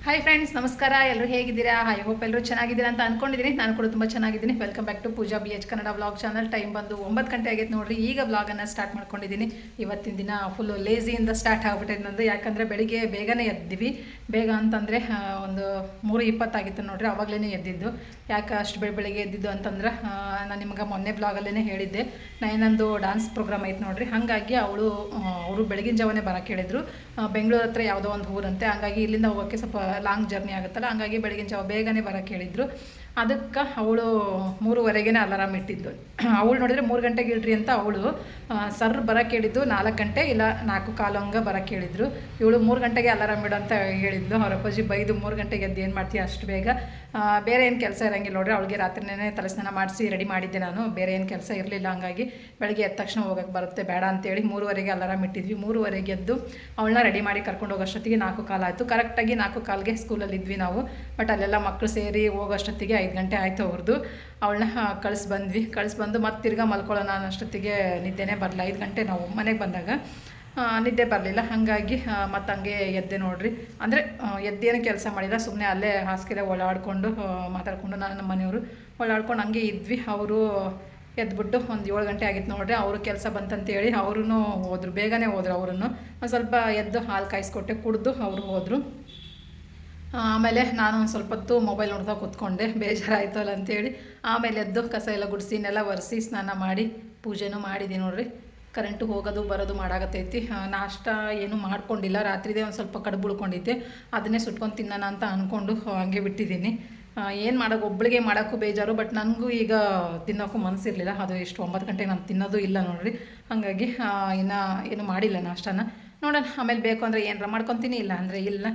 Hi friends, ನಮಸ್ಕಾರ. ಎಲ್ಲರೂ ಹೇಗಿದ್ದೀರಾ? ಐ ಹೋಪ್ ಎಲ್ಲರೂ ಚೆನ್ನಾಗಿದ್ದೀರಾ ಅಂತ ಅಂದ್ಕೊಂಡಿದ್ದೀನಿ. ನಾನು ಕೂಡ ತುಂಬ ಚೆನ್ನಾಗಿದ್ದೀನಿ. Welcome back to Pooja BH Kannada vlog channel. Time ಬಂದು 9 ಗಂಟೆ ಆಗೈತೆ ನೋಡ್ರಿ. ಈಗ ವ್ಲಾಗನ್ನು ಸ್ಟಾರ್ಟ್ ಮಾಡ್ಕೊಂಡಿದ್ದೀನಿ. ಇವತ್ತಿನ ದಿನ ಫುಲ್ಲು ಲೇಸಿಯಿಂದ ಸ್ಟಾರ್ಟ್ ಆಗ್ಬಿಟ್ಟೈತೆ ನಂದು. ಯಾಕಂದರೆ ಬೆಳಿಗ್ಗೆ ಬೇಗನೆ ಎದ್ದಿವಿ. ಬೇಗ ಅಂತಂದರೆ ಒಂದು 3:20 ಆಗಿತ್ತು ನೋಡ್ರಿ. ಆವಾಗಲೇ ಎದ್ದಿದ್ದು. ಯಾಕೆ ಅಷ್ಟು ಬೆಳಿಗ್ಗೆ ಎದ್ದಿದ್ದು ಅಂತಂದ್ರೆ ನಾನು ನಿಮ್ಗೆ ಮೊನ್ನೆ ವ್ಲಾಗಲ್ಲೇ ಹೇಳಿದ್ದೆ, ನಂದು ಡ್ಯಾನ್ಸ್ ಪ್ರೋಗ್ರಾಮ್ ಐತೆ ನೋಡ್ರಿ. ಹಾಗಾಗಿ ಅವರು ಬೆಳಗಿನ ಜಾವನೇ ಬರೋಕ್ಕೆ ಹೇಳಿದ್ರು. ಬೆಂಗಳೂರು ಹತ್ರ ಯಾವುದೋ ಒಂದು ಊರಂತೆ. ಹಾಗಾಗಿ ಇಲ್ಲಿಂದ ಹೋಗೋಕ್ಕೆ ಸ್ವಲ್ಪ ಲಾಂಗ್ ಜರ್ನಿ ಆಗುತ್ತಲ್ಲ, ಹಂಗಾಗಿ ಬೆಳಗಿನ ಜಾವ ಬೇಗನೆ ಬರೋಕ್ಕೆ ಹೇಳಿದ್ರು. ಅದಕ್ಕೆ ಅವಳು 3:30ಗೆ ಅಲಾರಾಮ್ ಇಟ್ಟಿದ್ದು. ಅವಳು ನೋಡಿದರೆ 3 ಗಂಟೆಗೆ ಇಡ್ರಿ ಅಂತ ಅವಳು ಸರ್ ಬರೋಕ್ಕೆ ಹೇಳಿದ್ದು 4 ಗಂಟೆ ಇಲ್ಲ 4:15 ಹಂಗೆ ಬರೋಕ್ಕೆ ಹೇಳಿದ್ರು. ಇವಳು 3 ಗಂಟೆಗೆ ಅಲಾರಾಮ್ ಇಡು ಅಂತ ಹೇಳಿದ್ಲು. ಅವ್ರ ಅಪ್ಪಾಜಿ ಬೈದು 3 ಗಂಟೆಗೆ ಎದ್ದು ಏನು ಮಾಡ್ತೀಯ ಅಷ್ಟು ಬೇಗ, ಬೇರೆ ಏನು ಕೆಲಸ ಇರೋಂಗಿಲ್ಲ ನೋಡ್ರಿ. ಅವಳಿಗೆ ರಾತ್ರಿನೇ ತಲೆ ಸ್ನಾನ ಮಾಡಿಸಿ ರೆಡಿ ಮಾಡಿದ್ದೆ ನಾನು. ಬೇರೆ ಏನು ಕೆಲಸ ಇರಲಿಲ್ಲ. ಹಂಗಾಗಿ ಬೆಳಗ್ಗೆ ಎದ್ದ ತಕ್ಷಣ ಹೋಗೋಕ್ಕೆ ಬರುತ್ತೆ ಬೇಡ ಅಂತೇಳಿ 3:30ಗೆ ಅಲಾರಾಮ್ ಇಟ್ಟಿದ್ವಿ. 3:30ಗೆ ಎದ್ದು ಅವಳನ್ನ ರೆಡಿ ಮಾಡಿ ಕರ್ಕೊಂಡು ಹೋಗೋಷ್ಟೊತ್ತಿಗೆ 4:15 ಆಯಿತು. ಕರೆಕ್ಟಾಗಿ 4:15ಗೆ ಸ್ಕೂಲಲ್ಲಿ ಇದ್ವಿ ನಾವು. ಬಟ್ ಅಲ್ಲೆಲ್ಲ ಮಕ್ಕಳು ಸೇರಿ ಹೋಗೋಷ್ಟೊತ್ತಿಗೆ 5 ಗಂಟೆ ಆಯಿತು ಅವ್ರದ್ದು. ಅವಳನ್ನ ಕಳಿಸ್ಬಂದು ಮತ್ತೆ ತಿರ್ಗಾ ಮಲ್ಕೊಳ್ಳೋಣ ಅನ್ನೋಷ್ಟೊತ್ತಿಗೆ ನಿದ್ದೆನೇ ಬರಲ್ಲ. 5 ಗಂಟೆ ನಾವು ಮನೆಗೆ ಬಂದಾಗ ನಿದ್ದೆ ಬರಲಿಲ್ಲ. ಹಾಗಾಗಿ ಮತ್ತು ಹಂಗೆ ಎದ್ದೆ ನೋಡ್ರಿ. ಅಂದರೆ ಎದ್ದೇನು ಕೆಲಸ ಮಾಡಿಲ್ಲ, ಸುಮ್ಮನೆ ಅಲ್ಲೇ ಹಾಸಿಗೆ ಓಡಾಡಿಕೊಂಡು ಮಾತಾಡಿಕೊಂಡು ನಮ್ಮ ಮನೆಯವರು ಓಡಾಡ್ಕೊಂಡು ಹಂಗೆ ಇದ್ವಿ. ಅವರು ಎದ್ಬಿಟ್ಟು ಒಂದು 7 ಗಂಟೆ ಆಗಿತ್ತು ನೋಡ್ರಿ. ಅವರು ಕೆಲಸ ಬಂತಂತೇಳಿ ಅವ್ರೂ ಹೋದರು, ಬೇಗನೆ ಹೋದ್ರು. ಅವರನ್ನು ಒಂದು ಸ್ವಲ್ಪ ಎದ್ದು ಹಾಲು ಕಾಯಿಸ್ಕೊಟ್ಟೆ, ಕುಡಿದು ಅವರು ಹೋದರು. ಆಮೇಲೆ ನಾನು ಒಂದು ಸ್ವಲ್ಪ ಹೊತ್ತು ಮೊಬೈಲ್ ನೋಡ್ತಾ ಕೂತ್ಕೊಂಡೆ, ಬೇಜಾರಾಯಿತು ಅಲ್ಲ ಅಂತೇಳಿ. ಆಮೇಲೆ ಎದ್ದು ಕಸ ಎಲ್ಲ ಗುಡಿಸಿ ನೆಲ ಒರೆಸಿ ಸ್ನಾನ ಮಾಡಿ ಪೂಜೆನೂ ಮಾಡಿದ್ದೀನಿ ನೋಡ್ರಿ. ಕರೆಂಟು ಹೋಗೋದು ಬರೋದು ಮಾಡಾಕತ್ತೈತಿ. ನಾಷ್ಟ ಏನೂ ಮಾಡ್ಕೊಂಡಿಲ್ಲ. ರಾತ್ರಿದೇ ಒಂದು ಸ್ವಲ್ಪ ಕಡುಬು ಉಳ್ಕೊಂಡಿದ್ದೆ, ಅದನ್ನೇ ಸುಟ್ಕೊಂಡು ತಿನ್ನೋಣ ಅಂತ ಅಂದ್ಕೊಂಡು ಹಂಗೆ ಬಿಟ್ಟಿದ್ದೀನಿ. ಏನು ಮಾಡೋದು, ಒಬ್ಬಳಿಗೆ ಮಾಡೋಕ್ಕೂ ಬೇಜಾರು. ಬಟ್ ನನಗೂ ಈಗ ತಿನ್ನೋಕ್ಕೂ ಮನಸ್ಸಿರಲಿಲ್ಲ. ಅದು ಎಷ್ಟು 9 ಗಂಟೆಗೆ ನಾನು ತಿನ್ನೋದು ಇಲ್ಲ ನೋಡ್ರಿ. ಹಾಗಾಗಿ ಇನ್ನೂ ಏನು ಮಾಡಿಲ್ಲ ನಾಷ್ಟನ. ನೋಡೋಣ, ಆಮೇಲೆ ಬೇಕು ಅಂದರೆ ಏನಾರ ಮಾಡ್ಕೊತೀನಿ, ಇಲ್ಲ ಅಂದರೆ ಇಲ್ಲ.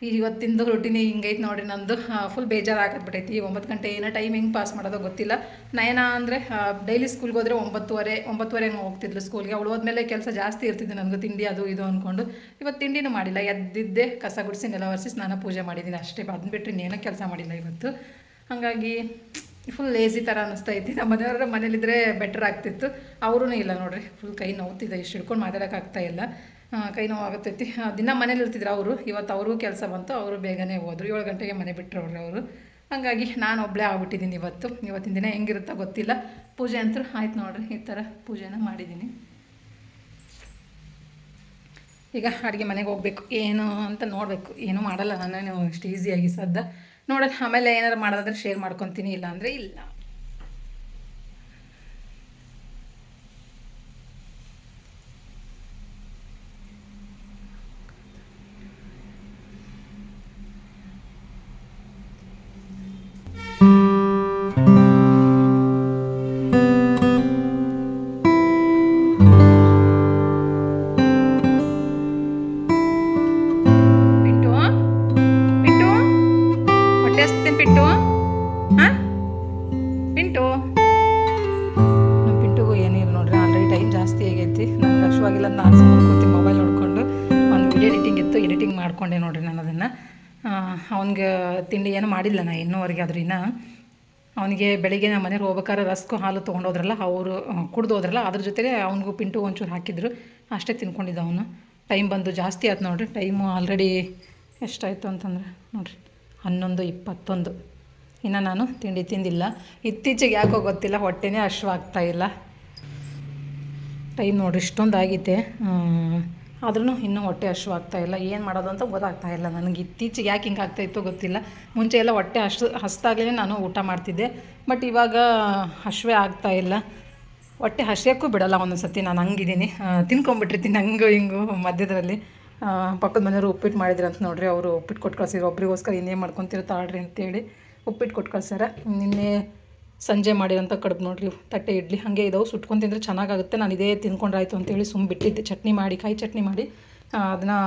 ಇವತ್ತಿಂದು ರೂಟೀನಿ ಹಿಂಗೈತೆ ನೋಡಿರಿ ನಂದು. ಫುಲ್ ಬೇಜಾರಾಗತ್ಬಿಟ್ಟೈತಿ. 9 ಗಂಟೆ ಏನೋ ಟೈಮ್ ಹೆಂಗೆ ಪಾಸ್ ಮಾಡೋದೋ ಗೊತ್ತಿಲ್ಲ. ನಯನ ಅಂದರೆ ಡೈಲಿ ಸ್ಕೂಲ್ಗೆ ಹೋದರೆ 9:30 ಹೋಗ್ತಿದ್ಲು ಸ್ಕೂಲ್ಗೆ. ಅವಳು ಹೋದ್ಮೇಲೆ ಕೆಲಸ ಜಾಸ್ತಿ ಇರ್ತಿದ್ದೆ ನನಗೂ, ತಿಂಡಿ ಅದು ಇದು ಅಂದ್ಕೊಂಡು. ಇವತ್ತು ತಿಂಡಿನೂ ಮಾಡಿಲ್ಲ. ಎದ್ದಿದ್ದೆ, ಕಸ ಗುಡಿಸಿ ನೆಲ ಒರೆಸಿ ಸ್ನಾನ ಪೂಜೆ ಮಾಡಿದ್ದೀನಿ ಅಷ್ಟೇ. ಅದನ್ನ ಬಿಟ್ಟರೆ ಇನ್ನೇನೋ ಕೆಲಸ ಮಾಡಿಲ್ಲ ಇವತ್ತು. ಹಾಗಾಗಿ ಫುಲ್ ಲೇಸಿ ಥರ ಅನ್ನಿಸ್ತೈತಿ. ನಮ್ಮ ಮನೆಯವ್ರ ಮನೇಲಿದ್ದರೆ ಬೆಟರ್ ಆಗ್ತಿತ್ತು. ಅವರೂ ಇಲ್ಲ ನೋಡಿರಿ. ಫುಲ್ ಕೈ ನೋವ್ತಿದ್ದೆ, ಇಷ್ಟು ಹಿಡ್ಕೊಂಡು ಮಾತಾಡೋಕ್ಕಾಗ್ತಾಯಿಲ್ಲ. ಕೈ ನೋವಾಗತ್ತೈತಿ. ದಿನ ಮನೇಲಿ ಇರ್ತಿದ್ರು ಅವರು. ಇವತ್ತು ಅವ್ರಿಗೂ ಕೆಲಸ ಬಂತು, ಅವರು ಬೇಗನೆ ಹೋದರು. 7 ಗಂಟೆಗೆ ಮನೆ ಬಿಟ್ಟರು ಅವರು. ಹಾಗಾಗಿ ನಾನು ಒಬ್ಬಳೇ ಆಗ್ಬಿಟ್ಟಿದ್ದೀನಿ ಇವತ್ತಿನ ದಿನ ಹೆಂಗಿರುತ್ತೋ ಗೊತ್ತಿಲ್ಲ. ಪೂಜೆ ಅಂತೂ ಆಯ್ತು ನೋಡಿರಿ. ಈ ಥರ ಪೂಜೆನ ಮಾಡಿದ್ದೀನಿ. ಈಗ ಅಡುಗೆ ಮನೆಗೆ ಹೋಗ್ಬೇಕು, ಏನು ಅಂತ ನೋಡಬೇಕು. ಏನೂ ಮಾಡಲ್ಲ ನಾನು ಇಷ್ಟು ಈಸಿಯಾಗಿ ಸದ್ದ. ನೋಡೋಣ, ಆಮೇಲೆ ಏನಾರು ಮಾಡೋದಾದ್ರೆ ಶೇರ್ ಮಾಡ್ಕೊತೀನಿ, ಇಲ್ಲ ಅಂದರೆ ಇಲ್ಲ. ಪಿಂಟು ಹಾಂ, ಪಿಂಟು ನಮ್ಮ ಪಿಂಟುಗೂ ಏನಿಲ್ಲ ನೋಡ್ರಿ. ಆಲ್ರೆಡಿ ಟೈಮ್ ಜಾಸ್ತಿ ಆಗೈತಿ. ನಂಗೆ ಅಷ್ಟವಾಗಿಲ್ಲ, ನಾನು ಸುಮ್ಮನೆ ಕೂತಿ ಮೊಬೈಲ್ ನೋಡಿಕೊಂಡು ಒಂದು ವಿಡಿಯೋ ಎಡಿಟಿಂಗ್ ಇತ್ತು, ಎಡಿಟಿಂಗ್ ಮಾಡಿಕೊಂಡೆ ನೋಡ್ರಿ ನಾನು ಅದನ್ನು. ಅವ್ನಿಗೆ ತಿಂಡಿ ಏನೂ ಮಾಡಿಲ್ಲ ನಾನು ಇನ್ನೂವರೆಗೆ. ಆದ್ರೂ ಅವನಿಗೆ ಬೆಳಿಗ್ಗೆ ನಮ್ಮ ಮನೆಯವ್ರು ಹೋಗ್ಬೇಕಾದ್ರೆ ರಸ್ಕು ಹಾಲು ತೊಗೊಂಡೋದ್ರಲ್ಲ, ಅವರು ಕುಡ್ದು ಹೋದ್ರಲ್ಲ, ಅದ್ರ ಜೊತೆಗೆ ಅವ್ನಿಗೂ ಪಿಂಟು ಒಂಚೂರು ಹಾಕಿದ್ರು. ಅಷ್ಟೇ ತಿನ್ಕೊಂಡಿದ್ದ ಅವನು. ಟೈಮ್ ಬಂದು ಜಾಸ್ತಿ ಆಯ್ತು ನೋಡ್ರಿ. ಟೈಮು ಆಲ್ರೆಡಿ ಎಷ್ಟಾಯಿತು ಅಂತಂದ್ರೆ ನೋಡಿರಿ 11:21. ಇನ್ನು ನಾನು ತಿಂಡಿ ತಿಂದಿಲ್ಲ. ಇತ್ತೀಚೆಗೆ ಯಾಕೋ ಗೊತ್ತಿಲ್ಲ, ಹೊಟ್ಟೆನೇ ಹಶ್ವಾಗ್ತಾಯಿಲ್ಲ. ಟೈಮ್ ನೋಡಿರಿ ಇಷ್ಟೊಂದು ಆಗಿದೆ, ಆದ್ರೂ ಇನ್ನೂ ಹೊಟ್ಟೆ ಹಶ್ವಾಗ್ತಾಯಿಲ್ಲ. ಏನು ಮಾಡೋದು ಅಂತ ಗೊತ್ತಾಗ್ತಾಯಿಲ್ಲ ನನಗೆ. ಇತ್ತೀಚೆಗೆ ಯಾಕೆ ಹಿಂಗೆ ಆಗ್ತಾಯಿತ್ತೋ ಗೊತ್ತಿಲ್ಲ. ಮುಂಚೆ ಎಲ್ಲ ಹೊಟ್ಟೆ ಹಸ್ದಾಗಲೇ ನಾನು ಊಟ ಮಾಡ್ತಿದ್ದೆ. ಬಟ್ ಇವಾಗ ಹಶ್ವೇ ಆಗ್ತಾಯಿಲ್ಲ. ಹೊಟ್ಟೆ ಹಸಿಯೋಕ್ಕೂ ಬಿಡಲ್ಲ ಒಂದೊಂದು ಸತಿ. ನಾನು ಹಂಗಿದ್ದೀನಿ, ತಿನ್ಕೊಂಬಿಟ್ಟಿರ್ತೀನಿ ಹಂಗೂ ಹಿಂಗೂ ಮಧ್ಯದಲ್ಲಿ. ಪಕ್ಕದ ಮನೆಯವರು ಉಪ್ಪಿಟ್ಟು ಮಾಡಿದ್ರು ಅಂತ ನೋಡ್ರಿ. ಅವರು ಉಪ್ಪಿಟ್ಟು ಕೊಟ್ಟು ಕಳ್ಸಿದ್ರು. ಒಬ್ರಿಗೋಸ್ಕರ ಇನ್ನೇನು ಮಾಡ್ಕೊತಿರ್ತಾಳ್ರಿ ಅಂತೇಳಿ ಉಪ್ಪಿಟ್ಟು ಕೊಟ್ಟು ಕಳ್ಸಾರ. ನಿನ್ನೆ ಸಂಜೆ ಮಾಡಿರೋಂಥ ಕಡುಬು ನೋಡ್ರಿ, ತಟ್ಟೆ ಇಡ್ಲಿ ಹಾಗೆ ಇದಾವೆ. ಸುಟ್ಕೊಂಡು ತಿಂದರೆ ಚೆನ್ನಾಗಾಗುತ್ತೆ. ನಾನು ಇದೇ ತಿನ್ಕೊಂಡ್ರಾಯ್ತು ಅಂತೇಳಿ ಬಿಟ್ಟಿದ್ದೆ. ಚಟ್ನಿ ಮಾಡಿ, ಕಾಯಿ ಚಟ್ನಿ ಮಾಡಿ ಅದನ್ನು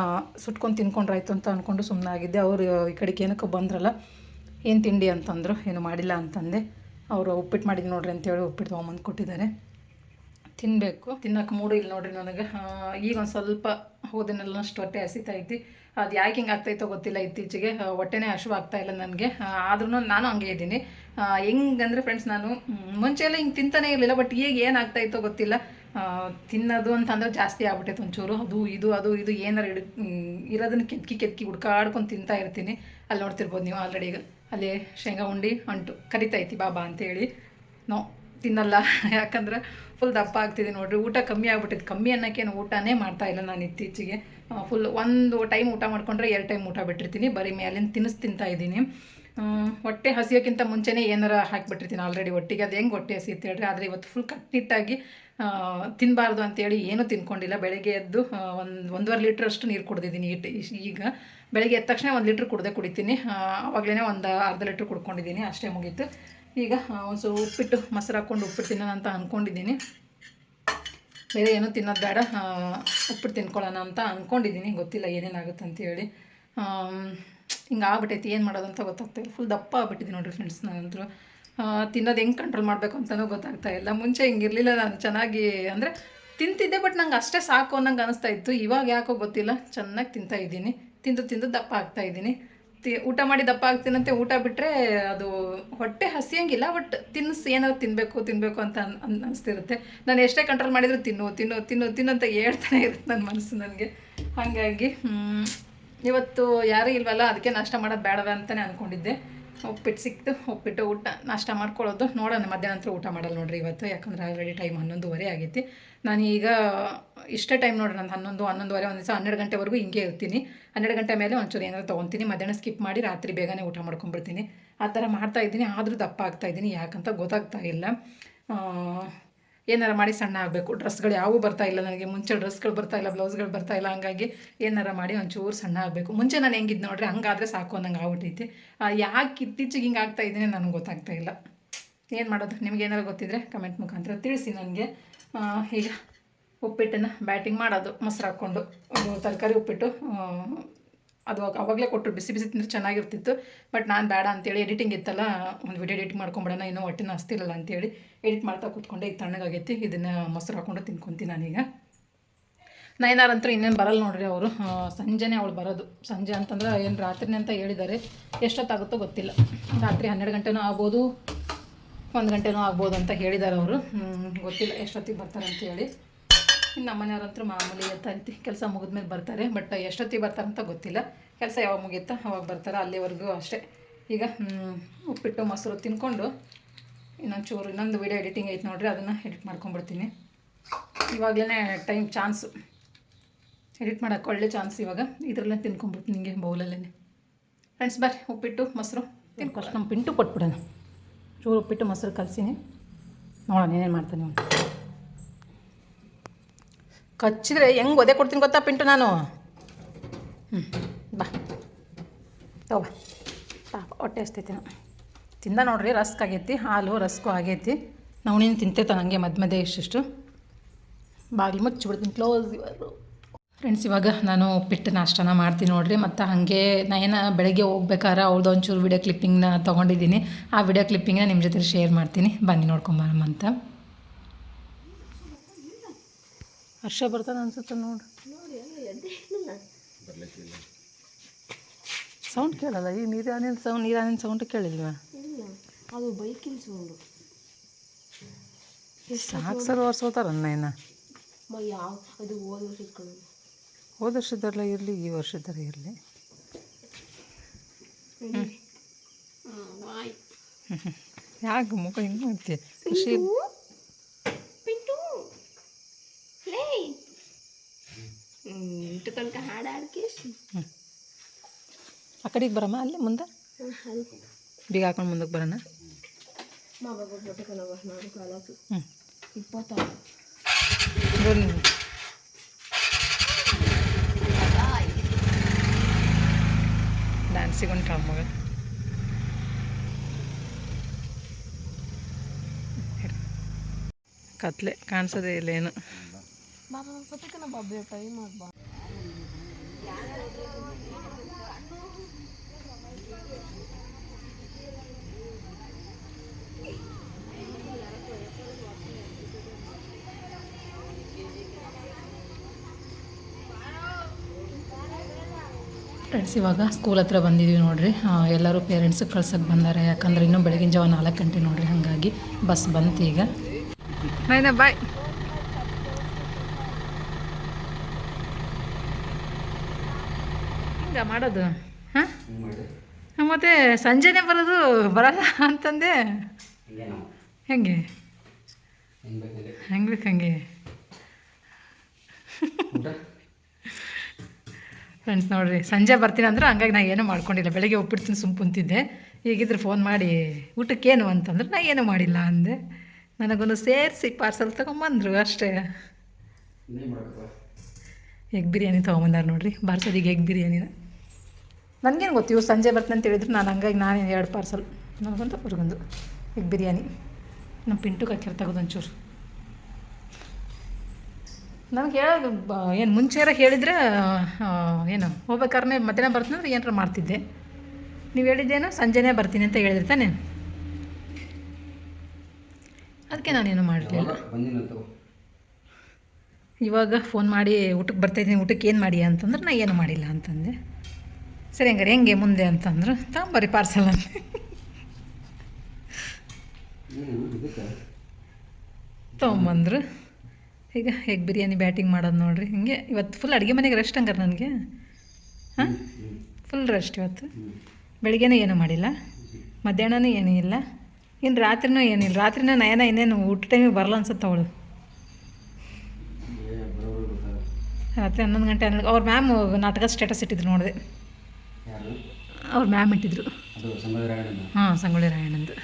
ಸುಟ್ಕೊಂಡು ತಿನ್ಕೊಂಡ್ರಾಯ್ತು ಅಂತ ಅಂದ್ಕೊಂಡು ಸುಮ್ಮನಾಗಿದ್ದೆ. ಅವರು ಈ ಕಡೆಗೆ ಏನಕ್ಕೆ ಬಂದ್ರಲ್ಲ, ಏನು ತಿಂಡಿ ಅಂತಂದರು. ಏನು ಮಾಡಿಲ್ಲ ಅಂತಂದೆ. ಅವರು ಉಪ್ಪಿಟ್ಟು ಮಾಡಿದ್ದು ನೋಡ್ರಿ ಅಂತೇಳಿ ಉಪ್ಪಿಟ್ಟು ತೊಗೊಂಬಂದು ಕೊಟ್ಟಿದ್ದಾರೆ. ತಿನ್ನಬೇಕು. ತಿನ್ನೋಕೆ ಮೂಡು ಇಲ್ಲ ನೋಡ್ರಿ ನನಗೆ. ಈಗ ಒಂದು ಸ್ವಲ್ಪ ಹೋದನ್ನೆಲ್ಲ ಅಷ್ಟು ಹೊಟ್ಟೆ ಹಸಿತೈತಿ. ಅದು ಯಾಕೆ ಹಿಂಗೆ ಆಗ್ತಾಯಿತ್ತೋ ಗೊತ್ತಿಲ್ಲ. ಇತ್ತೀಚೆಗೆ ಹೊಟ್ಟೆನೇ ಹಸಿವಾಗ್ತಾಯಿಲ್ಲ ನನಗೆ. ಆದ್ರೂ ನಾನು ಹಂಗೆ ಇದ್ದೀನಿ. ಹೆಂಗಂದರೆ ಫ್ರೆಂಡ್ಸ್, ನಾನು ಮುಂಚೆ ಎಲ್ಲ ಹಿಂಗೆ ತಿಂತಾನೇ ಇರಲಿಲ್ಲ. ಬಟ್ ಈಗ ಏನಾಗ್ತಾಯಿತ್ತೋ ಗೊತ್ತಿಲ್ಲ, ತಿನ್ನೋದು ಅಂತಂದ್ರೆ ಜಾಸ್ತಿ ಆಗ್ಬಿಟ್ಟೈತೆ ಒಂಚೂರು. ಅದು ಇದು ಏನಾರು ಇರೋದನ್ನ ಕೆತ್ಕಿ ಹುಡ್ಕಾಡ್ಕೊಂಡು ತಿಂತಾ ಇರ್ತೀನಿ. ಅಲ್ಲಿ ನೋಡ್ತಿರ್ಬೋದು ನೀವು ಆಲ್ರೆಡಿ. ಈಗ ಅಲ್ಲಿ ಶೇಂಗಾ ಉಂಡಿ ಅಂಟು ಕರಿತೈತಿ ಬಾಬಾ ಅಂತೇಳಿ. ನೋ ತಿನ್ನಲ್ಲ, ಯಾಕಂದ್ರೆ ಫುಲ್ ದಪ್ಪ ಆಗ್ತಿದೆ ನೋಡಿರಿ. ಊಟ ಕಮ್ಮಿ ಆಗ್ಬಿಟ್ಟಿದೆ. ಕಮ್ಮಿ ಅನ್ನೋಕ್ಕೇನು ಊಟನೇ ಮಾಡ್ತಾಯಿಲ್ಲ ನಾನು ಇತ್ತೀಚೆಗೆ. ಫುಲ್ ಒಂದು ಟೈಮ್ ಊಟ ಮಾಡ್ಕೊಂಡ್ರೆ 2 ಟೈಮ್ ಊಟ ಬಿಟ್ಟಿರ್ತೀನಿ. ಬರೀ ಮೇಲಿನ ತಿಂತಾ ಇದ್ದೀನಿ. ಹೊಟ್ಟೆ ಹಸಿಯೋಕ್ಕಿಂತ ಮುಂಚೆನೇ ಏನಾರ ಹಾಕಿಬಿಟ್ಟಿರ್ತೀನಿ ಆಲ್ರೆಡಿ ಹೊಟ್ಟಿಗೆ. ಅದು ಹೆಂಗೆ ಹೊಟ್ಟೆ ಹಸಿಯುತ್ತೆ ಹೇಳ್ರಿ. ಆದರೆ ಇವತ್ತು ಫುಲ್ ಕಟ್ನಿಟ್ಟಾಗಿ ತಿನ್ನಬಾರ್ದು ಅಂತೇಳಿ ಏನೂ ತಿನ್ಕೊಂಡಿಲ್ಲ. ಬೆಳಗ್ಗೆ ಎದ್ದು 1.5 ಲೀಟ್ರ್ ಅಷ್ಟು ನೀರು ಕುಡ್ದಿದ್ದೀನಿ. ಈಗ ಬೆಳಗ್ಗೆ ಎದ್ದ ತಕ್ಷಣ 1 ಲೀಟ್ರ್ ಕುಡಿತೀನಿ. ಆವಾಗಲೇ ಒಂದು ಅರ್ಧ ಲೀಟ್ರ್ ಕುಡ್ಕೊಂಡಿದ್ದೀನಿ, ಅಷ್ಟೇ ಮುಗೀತು. ಈಗ ಒಂದು ಸ್ವಲ್ಪ ಉಪ್ಪಿಟ್ಟು ಮೊಸರು ಹಾಕ್ಕೊಂಡು ಉಪ್ಪಿಟ್ಟು ತಿನ್ನೋಣ ಅಂತ ಅಂದ್ಕೊಂಡಿದ್ದೀನಿ. ಬೇರೆ ಏನೂ ತಿನ್ನೋದು ಬೇಡ, ಉಪ್ಪಿಟ್ಟು ತಿನ್ಕೊಳ್ಳೋಣ ಅಂತ ಅಂದ್ಕೊಂಡಿದ್ದೀನಿ. ಗೊತ್ತಿಲ್ಲ ಏನೇನಾಗುತ್ತೆ ಅಂತೇಳಿ. ಹಿಂಗೆ ಆಗ್ಬಿಟ್ಟೈತಿ, ಏನು ಮಾಡೋದು ಅಂತ ಗೊತ್ತಾಗ್ತಾಯಿಲ್ಲ. ಫುಲ್ ದಪ್ಪ ಆಗ್ಬಿಟ್ಟಿದ್ದೀನಿ ನೋಡಿರಿ ಫ್ರೆಂಡ್ಸ್. ನಾನಂತರೂ ತಿನ್ನೋದು ಹೆಂಗೆ ಕಂಟ್ರೋಲ್ ಮಾಡಬೇಕು ಅಂತಲೂ ಗೊತ್ತಾಗ್ತಾಯಿಲ್ಲ. ಮುಂಚೆ ಹಿಂಗಿರಲಿಲ್ಲ, ನಾನು ಚೆನ್ನಾಗಿ ಅಂದರೆ ತಿಂತಿದ್ದೆ, ಬಟ್ ನಂಗೆ ಅಷ್ಟೇ ಸಾಕು ಅನ್ನಂಗೆ ಅನಿಸ್ತಾ ಇತ್ತು. ಇವಾಗ ಯಾಕೋ ಗೊತ್ತಿಲ್ಲ, ಚೆನ್ನಾಗಿ ತಿಂತಾಯಿದ್ದೀನಿ. ತಿಂದು ದಪ್ಪ ಆಗ್ತಾಯಿದ್ದೀನಿ. ಊಟ ಮಾಡಿ ದಪ್ಪ ಆಗ್ತೀನಂತೆ. ಊಟ ಬಿಟ್ಟರೆ ಅದು ಹೊಟ್ಟೆ ಹಸಿಯಂಗಿಲ್ಲ, ಬಟ್ ಏನಾದ್ರು ತಿನ್ನಬೇಕು ಅಂತ ಅನಿಸ್ತಿರುತ್ತೆ. ನಾನು ಎಷ್ಟೇ ಕಂಟ್ರೋಲ್ ಮಾಡಿದರೂ ತಿನ್ನು ಅಂತ ಹೇಳ್ತಾನೆ ಇರುತ್ತೆ ನನ್ನ ಮನಸ್ಸು ನನಗೆ. ಹಾಗಾಗಿ ಇವತ್ತು ಯಾರೂ ಇಲ್ವಲ್ಲ, ಅದಕ್ಕೆ ನಾಷ್ಟ ಮಾಡೋದು ಬೇಡವ ಅಂತಲೇ ಅಂದ್ಕೊಂಡಿದ್ದೆ. ಉಪ್ಪಿಟ್ಟು ಸಿಕ್ತು, ಉಪ್ಪಿಟ್ಟು ಊಟ ನಾಷ್ಟ ಮಾಡ್ಕೊಳ್ಳೋದು. ನೋಡೋಣ, ಮಧ್ಯಾಹ್ನ ನಂತರ ಊಟ ಮಾಡಲ್ಲ ನೋಡಿರಿ ಇವತ್ತು. ಯಾಕಂದ್ರೆ ಆಲ್ರೆಡಿ ಟೈಮ್ 11:30 ಆಗೈತಿ. ನಾನು ಈಗ ಇಷ್ಟೇ ಟೈಮ್ ನೋಡ್ರಿ, ನಾನು 11:30 ಒಂದು ದಿವಸ 12 ಗಂಟೆವರೆಗೂ ಹಿಂಗೆ ಇರ್ತೀನಿ. 12 ಗಂಟೆ ಮೇಲೆ ಒಂಚೂರು ಏನಾದ್ರು ತೊಗೊತೀನಿ. ಮಧ್ಯಾಹ್ನ ಸ್ಕಿಪ್ ಮಾಡಿ ರಾತ್ರಿ ಬೇಗನೆ ಊಟ ಮಾಡ್ಕೊಂಡ್ಬಿಡ್ತೀನಿ. ಆ ಥರ ಮಾಡ್ತಾಯಿದ್ದೀನಿ. ಆದರೂ ದಪ್ಪ ಆಗ್ತಾಯಿದ್ದೀನಿ, ಯಾಕಂತ ಗೊತ್ತಾಗ್ತಾ ಇಲ್ಲ. ಏನಾರು ಮಾಡಿ ಸಣ್ಣ ಆಗಬೇಕು. ಡ್ರೆಸ್ಗಳು ಯಾವೂ ಬರ್ತಾಯಿಲ್ಲ ನನಗೆ. ಮುಂಚೆ ಡ್ರೆಸ್ಗಳು ಬರ್ತಾಯಿಲ್ಲ, ಬ್ಲೌಸ್ಗಳು ಬರ್ತಾಯಿಲ್ಲ. ಹಂಗಾಗಿ ಏನಾರು ಮಾಡಿ ಒಂಚೂರು ಸಣ್ಣ ಆಗಬೇಕು. ಮುಂಚೆ ನಾನು ಹೆಂಗಿದ್ದು ನೋಡ್ರಿ, ಹಂಗಾದರೆ ಸಾಕು ಅನ್ನಂಗೆ ಆಗ್ಬಿಟ್ಟೈತಿ. ಯಾಕೆ ಇತ್ತೀಚೆಗೆ ಹಿಂಗೆ ಆಗ್ತಾಯಿದ್ದೀನಿ ನನಗೆ ಗೊತ್ತಾಗ್ತಾ ಇಲ್ಲ. ಏನು ಮಾಡೋದು? ನಿಮ್ಗೆ ಏನಾರು ಗೊತ್ತಿದ್ರೆ ಕಮೆಂಟ್ ಮುಖಾಂತರ ತಿಳಿಸಿ ನನಗೆ. ಈಗ ಉಪ್ಪಿಟ್ಟನ್ನು ಬ್ಯಾಟಿಂಗ್ ಮಾಡೋದು, ಮೊಸರು ಹಾಕ್ಕೊಂಡು ಒಂದು ತರಕಾರಿ ಉಪ್ಪಿಟ್ಟು. ಅದು ಅವಾಗಲೇ ಕೊಟ್ಟರು, ಬಿಸಿ ತಿಂದರೆ ಚೆನ್ನಾಗಿರ್ತಿತ್ತು. ಬಟ್ ನಾನು ಬೇಡ ಅಂತೇಳಿ, ಎಡಿಟಿಂಗ್ ಇತ್ತಲ್ಲ, ಒಂದು ವಿಡಿಯೋ ಎಡಿಟ್ ಮಾಡ್ಕೊಂಬಿಡೋಣ, ಇನ್ನೂ ಹೊಟ್ಟೆನ ಹಸ್ತಿರಲ್ಲ ಅಂತೇಳಿ ಎಡಿಟ್ ಮಾಡ್ತಾ ಕೂತ್ಕೊಂಡೆ. ಈಗ ತಣ್ಣಗಾಗೈತಿ, ಇದನ್ನು ಮೊಸರು ಹಾಕ್ಕೊಂಡು ತಿನ್ಕೊತೀನಿ ನಾನೀಗ. ನೈನಾರಂತೂ ಇನ್ನೇನು ಬರಲ್ಲ ನೋಡ್ರಿ. ಅವರು ಸಂಜೆನೇ ಅವಳು ಬರೋದು. ಸಂಜೆ ಅಂತಂದ್ರೆ ಏನು ರಾತ್ರಿನೇ ಅಂತ ಹೇಳಿದ್ದಾರೆ. ಎಷ್ಟೊತ್ತಾಗುತ್ತೋ ಗೊತ್ತಿಲ್ಲ. ರಾತ್ರಿ 12 ಗಂಟೆನೂ ಆಗ್ಬೋದು, 1 ಗಂಟೆನೂ ಆಗ್ಬೋದು ಅಂತ ಹೇಳಿದ್ದಾರೆ ಅವರು. ಗೊತ್ತಿಲ್ಲ ಎಷ್ಟೊತ್ತಿಗೆ ಬರ್ತಾರೆ ಅಂತೇಳಿ. ಇನ್ನು ನಮ್ಮನೆಯವ್ರಂತೂ ಮಾಮೂಲಿ ಇರ್ತಾಯಿತ್ತು, ಕೆಲಸ ಮುಗಿದ್ಮೇಲೆ ಬರ್ತಾರೆ. ಬಟ್ ಎಷ್ಟೊತ್ತಿಗೆ ಬರ್ತಾರಂತ ಗೊತ್ತಿಲ್ಲ. ಕೆಲಸ ಯಾವಾಗ ಮುಗಿಯುತ್ತಾ ಅವಾಗ ಬರ್ತಾರೆ. ಅಲ್ಲಿವರೆಗೂ ಅಷ್ಟೇ. ಈಗ ಉಪ್ಪಿಟ್ಟು ಮೊಸರು ತಿನ್ಕೊಂಡು ಇನ್ನೊಂದು ವೀಡಿಯೋ ಎಡಿಟಿಂಗ್ ಐತೆ ನೋಡ್ರಿ, ಅದನ್ನು ಎಡಿಟ್ ಮಾಡ್ಕೊಂಡ್ಬಿಡ್ತೀನಿ. ಇವಾಗಲೇ ಟೈಮ್ ಚಾನ್ಸು ಎಡಿಟ್ ಮಾಡೋಕ್ಕೆ ಒಳ್ಳೆ ಚಾನ್ಸ್. ಇವಾಗ ಇದರಲ್ಲೇ ತಿನ್ಕೊಂಡ್ಬಿಡ್ತೀನಿ ಹಿಂಗೆ ಬೌಲಲ್ಲೇ. ಫ್ರೆಂಡ್ಸ್ ಬರ್ರಿ, ಉಪ್ಪಿಟ್ಟು ಮೊಸರು ತಿನ್ಕೊಂಡು ನಮ್ಮ ಪಿಂಟು ಕೊಟ್ಬಿಡೋಣ. ಚೂರು ಉಪ್ಪಿಟ್ಟು ಮೊಸರು ಕಲಸಿನಿ, ನೋಡೋಣ ಏನೇನು ಮಾಡ್ತಾನೆ ಅಂತ. ಕಚ್ಚಿದ್ರೆ ಹೆಂಗೆ ಒದೆ ಕೊಡ್ತೀನಿ ಗೊತ್ತಾ ಪಿಂಟು ನಾನು. ಬಾ ತಗೋ ಪಾಪ, ಹೊಟ್ಟೆ ಹಸ್ತೈತಿ. ತಿಂದ ನೋಡ್ರಿ, ರಸ್ಕ್ ಆಗೈತಿ, ಹಾಲು ರಸ್ಕು ಆಗೈತಿ. ನಾವು ನೀನು ತಿಂತೈತ ನನಗೆ ಮಧ್ಯೆ ಇಷ್ಟು. ಬಾಗಿಲು ಮುಚ್ಚಿಬಿಡ್ತೀನಿ, ಕ್ಲೋಸ್. ಫ್ರೆಂಡ್ಸ್ ಇವಾಗ ನಾನು ಉಪ್ಪಿಟ್ಟು ನಾಷ್ಟನ ಮಾಡ್ತೀನಿ ನೋಡ್ರಿ. ಮತ್ತು ಹಾಗೆ ನಾನು ಬೆಳಗ್ಗೆ ಹೋಗ್ಬೇಕಾದ್ರೆ ಅವ್ಳದ್ದು ಒಂಚೂರು ವಿಡಿಯೋ ಕ್ಲಿಪ್ಪಿಂಗ್ನ ತೊಗೊಂಡಿದ್ದೀನಿ. ಆ ವಿಡಿಯೋ ಕ್ಲಿಪ್ಪಿಂಗ್ನ ನಿಮ್ಮ ಜೊತೆ ಶೇರ್ ಮಾಡ್ತೀನಿ, ಬನ್ನಿ ನೋಡ್ಕೊಂಬರಮ್ಮ ಅಂತ. ಹರ್ಷ ಬರ್ತಾನೆ ಅನ್ಸುತ್ತೆ ನೋಡಿ. ಸೌಂಡ್ ಕೇಳಲ್ಲ, ಈ ನೀರಾನಿನ ಸೌಂಡ್ ಕೇಳಿಲ್ವಾ? ಅದು ಬೈಕಿನ ಸೌಂಡು. ಸಾಕು ಸರ್ ಒರ್ಸೋತಾರನ್ನ ಏನು ಯಾವ ಅದು ಹೋದ ವರ್ಷದಲ್ಲ ಇರಲಿ, ಈ ವರ್ಷದರ ಇರಲಿ. ಯಾಕೆ ಮುಖ ಹಿಂಗೆ ಮಾಡ್ತೀಯ? ಖುಷಿ ಇಂಟು ತನಕ ಹಾಡು ಹಾಡ್ಕೆ. ಆ ಕಡೆಗೆ ಬರಮ್ಮ, ಅಲ್ಲಿ ಮುಂದೆ ಬೀಗ ಹಾಕೊಂಡು ಮುಂದಕ್ಕೆ ಬರೋಣ. ಡ್ಯಾನ್ಸಿಗೆ ಹೊಂಟ ಮಗ. ಕತ್ಲೆ ಕಾಣಿಸೋದೇ ಇಲ್ಲ ಏನು. ಫ್ರೆಂಡ್ಸ್ ಇವಾಗ ಸ್ಕೂಲ್ ಹತ್ರ ಬಂದಿದ್ದೀವಿ ನೋಡ್ರಿ. ಎಲ್ಲರೂ ಪೇರೆಂಟ್ಸಿಗೆ ಕಳ್ಸೋಕ್ಕೆ ಬಂದಾರೆ, ಯಾಕಂದ್ರೆ ಇನ್ನೂ ಬೆಳಗಿನ ಜಾವ 4 ಗಂಟೆ ನೋಡ್ರಿ. ಹಾಗಾಗಿ ಬಸ್ ಬಂತು ಈಗ. ಬಾಯ್. ಹಿಂಗೆ ಮಾಡೋದು ಹಾಂ ಹಿಂಗೆ ಮಾಡಿ ಮತ್ತು ಸಂಜೆನೇ ಬರೋದು ಬರಲ್ಲ ಅಂತಂದೆ ಹಿಂಗೆ ನಾವು ಹೆಂಗೆ ಹೆಂಗೆ ಬೇಕಂಗೆ ಹೆಂಗೆ ಬೇಕು ಹಂಗೆ ಊಟ ಫ್ರೆಂಡ್ಸ್ ನೋಡಿರಿ ಸಂಜೆ ಬರ್ತೀನಿ ಅಂದ್ರೆ ಹಂಗಾಗಿ ನಾ ಏನೂ ಮಾಡ್ಕೊಂಡಿಲ್ಲ ಬೆಳಗ್ಗೆ ಒಪ್ಪಿಡ್ತೀನಿ ಸುಮ್ಮ ಕುಂತಿದ್ದೆ ಈಗಿದ್ರೆ ಫೋನ್ ಮಾಡಿ ಊಟಕ್ಕೇನು ಅಂತಂದ್ರೆ ನಾ ಏನೂ ಮಾಡಿಲ್ಲ ಅಂದೆ ನನಗೊಂದು ಸೇರಿಸಿ ಪಾರ್ಸಲ್ ತೊಗೊಂಬಂದರು ಅಷ್ಟೇ ಇನ್ನೇನು ಮಾಡಬೇಕಪ್ಪ ಎಗ್ ಬಿರಿಯಾನಿ ತೊಗೊಂಬಂದಾರ ನೋಡಿರಿ ಬಾರ್ಸೋದಿಗೆ ಎಗ್ ಬಿರಿಯಾನಿನ ನನಗೇನು ಗೊತ್ತು ಇವ್ರು ಸಂಜೆ ಬರ್ತೀನಿ ಅಂತ ಹೇಳಿದ್ರು ನಾನು ಹಂಗಾಗಿ ನಾನೇ 2 ಪಾರ್ಸಲ್ ನನಗೊಂದು ಅವ್ರಿಗೊಂದು ಎಗ್ ಬಿರಿಯಾನಿ ನಮ್ಮ ಪಿಂಟುಗೆ ಹಾಕಿರ ತೆಗೆದೊಂಚೂರು ನನಗೆ ಹೇಳೋದು ಏನು ಮುಂಚೆರ ಹೇಳಿದ್ರೆ ಏನು ಹೋಗ್ಬೇಕಾದ್ರೆ ಮಧ್ಯಾಹ್ನ ಬರ್ತೀನಿ ಅಂದ್ರೆ ಏನಾರ ಮಾಡ್ತಿದ್ದೆ ನೀವು ಹೇಳಿದ್ದೇನೋ ಸಂಜೆನೇ ಬರ್ತೀನಿ ಅಂತ ಹೇಳಿದ್ರಿ ತಾನೆ ಅದಕ್ಕೆ ನಾನೇನು ಮಾಡಲಿಲ್ಲ ಬಂದಿನಂತ ಇವಾಗ ಫೋನ್ ಮಾಡಿ ಊಟಕ್ಕೆ ಬರ್ತಾಯಿದ್ದೀನಿ ಊಟಕ್ಕೆ ಏನು ಮಾಡಿ ಅಂತಂದ್ರೆ ನಾ ಏನು ಮಾಡಿಲ್ಲ ಅಂತಂದೆ ಸರಿ ಹಂಗಾರೆ ಹೆಂಗೆ ಮುಂದೆ ಅಂತಂದ್ರೆ ತಗೊಂಬರ್ರಿ ಪಾರ್ಸಲ್ ಅಂತ ಇದಕ್ಕೆ ತೊಗೊಂಬಂದ್ರು ಈಗ ಎಗ್ ಬಿರಿಯಾನಿ ಬ್ಯಾಟಿಂಗ್ ಮಾಡೋದು ನೋಡಿರಿ ಹಿಂಗೆ ಇವತ್ತು ಫುಲ್ ಅಡುಗೆ ಮನೆಗೆ ರೆಸ್ಟ್ ಹಂಗಾರೆ ನನಗೆ ಹಾಂ ಫುಲ್ ರೆಸ್ಟ್ ಇವತ್ತು ಬೆಳಿಗ್ಗೆನೂ ಏನೂ ಮಾಡಿಲ್ಲ ಮಧ್ಯಾಹ್ನನೂ ಏನೂ ಇಲ್ಲ ಇನ್ನು ರಾತ್ರಿನೂ ಏನಿಲ್ಲ ರಾತ್ರಿನೂ ನಯನ ಇನ್ನೇನು ಊಟ ಟೈಮಿಗೆ ಬರಲ್ಲ ಅನ್ಸುತ್ತೆ ಅವಳು ರಾತ್ರಿ 11 ಗಂಟೆ 12 ಅವ್ರ ಮ್ಯಾಮ್ ನಾಟಕ ಸ್ಟೇಟಸ್ ಇಟ್ಟಿದ್ರು ನೋಡಿದೆ ಯಾರು ಅವ್ರ ಮ್ಯಾಮ್ ಇಟ್ಟಿದ್ರು ಅದು ಸಂಗೊಳ್ಳಿ ಹಾಂ ಸಂಗೊಳ್ಳಿ ರಾಯಣ್ಣಂದು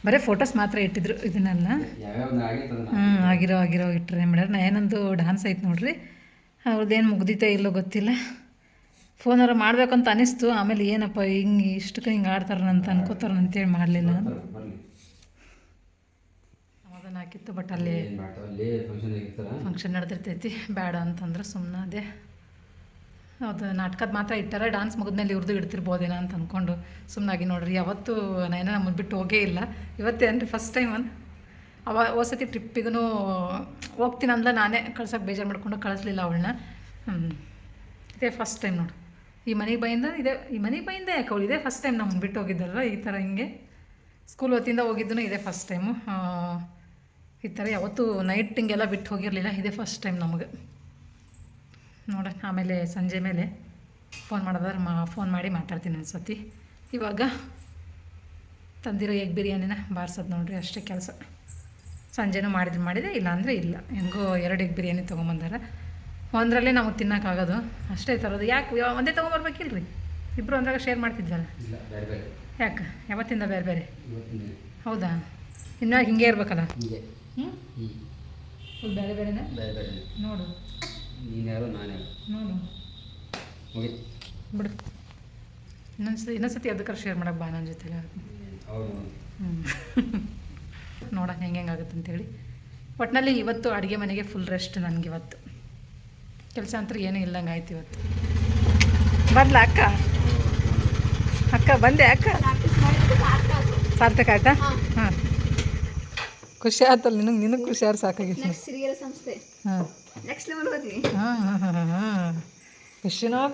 ಬರೀ ಫೋಟೋಸ್ ಮಾತ್ರ ಇಟ್ಟಿದ್ರು ಇದನ್ನೆಲ್ಲ ಯಾವ್ಯಾವ ಆಗಿತ್ತು ಆಗಿರೋ ಇಟ್ಟರೆ ಮೇಡಮ್ ನಯನಂದು ಡಾನ್ಸ್ ಐತೆ ನೋಡ್ರಿ ಅವ್ರದ್ದೇನು ಮುಗ್ದಿತ್ತೋ ಇಲ್ಲೋ ಗೊತ್ತಿಲ್ಲ ಫೋನಾರ ಮಾಡ್ಬೇಕಂತ ಅನಿಸ್ತು ಆಮೇಲೆ ಏನಪ್ಪ ಹಿಂಗೆ ಇಷ್ಟಕ್ಕೆ ಹಿಂಗೆ ಆಡ್ತಾರಂತ ಅನ್ಕೋತಾರಂತೇಳಿ ಮಾಡಲಿಲ್ಲ ಬರಲಿ ಸಮಾಧಾನ ಹಾಕಿತ್ತು ಬಟ್ ಅಲ್ಲಿ ಏನು ಮಾಡ್ತಾವೆ ಅಲ್ಲಿ ಫಂಕ್ಷನ್ ಆಗಿರ್ತಾರ ಫಂಕ್ಷನ್ ನಡೆದಿರ್ತೈತಿ ಬೇಡ ಅಂತಂದ್ರೆ ಸುಮ್ಮನೆ ಅದೇ ಅದು ನಾಟಕದ ಮಾತ್ರ ಇಟ್ಟಾರ ಡಾನ್ಸ್ ಮುಗಿದ್ಮೇಲೆ ಇವ್ರದ್ದು ಇಡ್ತಿರ್ಬೋದೇನೋ ಅಂತ ಅಂದ್ಕೊಂಡು ಸುಮ್ಮನಾಗಿ ನೋಡ್ರಿ ಯಾವತ್ತೂ ನಯನ ನಮ್ಮನ್ನು ಬಿಟ್ಟು ಹೋಗೇ ಇಲ್ಲ ಇವತ್ತೇ ಅಂದರೆ ಫಸ್ಟ್ ಟೈಮ್ ಹೋಸತಿ ಟ್ರಿಪ್ಪಿಗೂ ಹೋಗ್ತೀನಿ ಅಂದ್ಲ ನಾನೇ ಕಳ್ಸೋಕೆ ಬೇಜಾರು ಮಾಡ್ಕೊಂಡು ಕಳಿಸ್ಲಿಲ್ಲ ಅವಳನ್ನ ಇದೇ ಫಸ್ಟ್ ಟೈಮ್ ನೋಡು ಈ ಮನೆಗೆ ಬೈಯಿಂದ ಯಾಕೆ ಅವಳು ಇದೇ ಫಸ್ಟ್ ಟೈಮ್ ನಮ್ಮನ್ನು ಬಿಟ್ಟು ಹೋಗಿದ್ದಲ್ವ ಈ ಥರ ಹಿಂಗೆ ಸ್ಕೂಲ್ ಹೊತ್ತಿಂದ ಹೋಗಿದ್ದೂ ಇದೇ ಫಸ್ಟ್ ಟೈಮು ಈ ಥರ ಯಾವತ್ತೂ ನೈಟ್ ಹಿಂಗೆಲ್ಲ ಬಿಟ್ಟು ಹೋಗಿರಲಿಲ್ಲ ಇದೇ ಫಸ್ಟ್ ಟೈಮ್ ನಮಗೆ ನೋಡೋಣ ಆಮೇಲೆ ಸಂಜೆ ಮೇಲೆ ಫೋನ್ ಮಾಡೋದಾದ್ರೆ ಫೋನ್ ಮಾಡಿ ಮಾತಾಡ್ತೀನಿ ಅನ್ಸತಿ ಇವಾಗ ತಂದಿರೋ ಎಗ್ ಬಿರಿಯಾನಿನ ಬಾರ್ಸೋದು ನೋಡ್ರಿ ಅಷ್ಟೇ ಕೆಲಸ ಸಂಜೆನೂ ಮಾಡಿದೆ ಇಲ್ಲಾಂದರೆ ಇಲ್ಲ ಹೆಂಗೋ 2 ಎಗ್ ಬಿರಿಯಾನಿ ತೊಗೊಂಬಂದಾರ ಒಂದರಲ್ಲೇ ನಮಗೆ ತಿನ್ನೋಕ್ಕಾಗೋದು ಅಷ್ಟೇ ತರೋದು ಯಾಕೆ ಒಂದೇ ತೊಗೊಂಬರ್ಬೇಕಿಲ್ರಿ ಇಬ್ಬರು ಒಂದ್ರಾಗ ಶೇರ್ ಮಾಡ್ತಿದ್ವಲ್ಲ ಇಲ್ಲ ಬೇರೆ ಬೇರೆ ಯಾಕೆ ಯಾವತ್ತಿಂದ ಬೇರೆ ಬೇರೆ ಇವತ್ತಿನ ಹೌದಾ ಇನ್ನು ಹಿಂಗೆ ಇರ್ಬೇಕಲ್ಲ ಹಿಂಗೆ ಫುಲ್ ಬೇರೆ ಬೇರೆನೇ ಬೇರೆ ಬೇರೆ ನೋಡು ನೀನು ಯಾರು ನಾನು ಯಾರು ನೋಡು ಹೋಗಿ ಬಿಡು ಇನ್ನೊಂದ್ಸತಿ ಅದಕ್ಕಾರೆ ಶೇರ್ ಮಾಡೋಕೆ ಬಾ ನನ್ನ ಜೊತೆಲ್ಲ ಹೌದು ನೋಡೋಣ ಹೆಂಗಾಗುತ್ತೆ ಅಂತೇಳಿ ಒಟ್ಟಿನಲ್ಲಿ ಇವತ್ತು ಅಡುಗೆ ಮನೆಗೆ ಫುಲ್ ರೆಸ್ಟ್ ನನಗೆ ಇವತ್ತು ಕೆಲಸ ಅಂತೂ ಏನೂ ಇಲ್ಲಂಗೆ ಆಯ್ತು ಇವತ್ತು ಬರಲ ಅಕ್ಕ ಬಂದೆ ಅಕ್ಕ ಸಾರ್ಥಕ ಆಯ್ತಾ ಹಾಂ ಖುಷಿ ಆಯ್ತಲ್ಲ ನಿನಗೆ ಖುಷಿ ಯಾರು ಸಾಕಾಗಿತ್ತು ಸಿರಿಯಲ್ ಸಂಸ್ಥೆ ಹಾಂ ನೆಕ್ಸ್ಟ್ ಲೆವೆಲ್ ಹೋದ್ವಿ ಹಾಂ